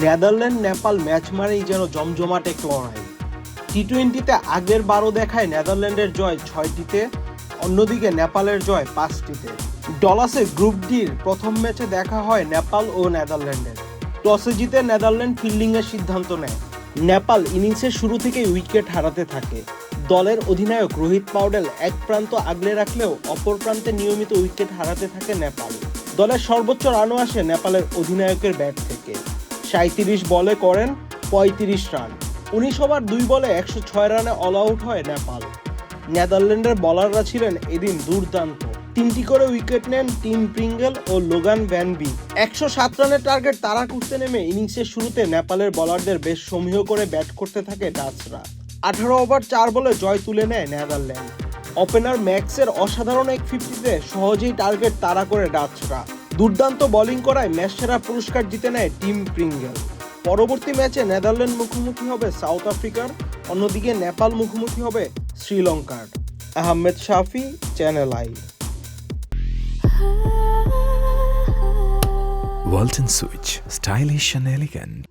Netherland Nepal match মানেই যেন জমজমাট এক লড়াই। টি-20তে আগের বারও দেখায় নেদারল্যান্ডের জয় 6টিতে, অন্যদিকে নেপালের জয় 5টিতে। ডলাসে গ্রুপ ডির প্রথম ম্যাচে দেখা হয় নেপাল ও নেদারল্যান্ডের। টসে জিতে নেদারল্যান্ড ফিল্ডিংয়ের সিদ্ধান্ত নেয়। নেপাল ইনিংসের শুরু থেকেই উইকেট হারাতে থাকে। দলের অধিনায়ক রোহিত পাউডেল এক প্রান্ত আগলে রাখলেও অপর প্রান্তে নিয়মিত উইকেট হারাতে থাকে নেপাল। দলের সর্বোচ্চ রানও আসে নেপালের অধিনায়কের ব্যাট থেকে। 37 বলে করেন 35 রান। 19 ওভার 2 বলে 106 রানে অল আউট হয় নেপাল। নেদারল্যান্ডের বোলাররা ছিলেন এদিন দুর্দান্ত। 3টি করে উইকেট নেন টিম প্রিঙ্গেল ও লোগান ভ্যান বি। 107 রানের টার্গেট তাড়া করতে নেমে ইনিংসের শুরুতে নেপালের বোলারদের বেশ সমীহ করে ব্যাট করতে থাকে ডাচরা। 18 ওভার 4 বলে জয় তুলে নেয় নেদারল্যান্ড। ওপেনার ম্যাক্সের অসাধারণ এক 50-তে সহজেই টার্গেট তাড়া করে ডাচরা। দুর্দান্ত বোলিং করায় ম্যাচ সেরা পুরস্কার জিতে নেয় টিম প্রিঙ্গেল। পরবর্তী ম্যাচে নেদারল্যান্ড মুখোমুখি হবে সাউথ আফ্রিকার, অন্যদিকে নেপাল মুখোমুখি হবে শ্রীলঙ্কার। Ahmed Shafi, channel I. Walton Switch, stylish and elegant.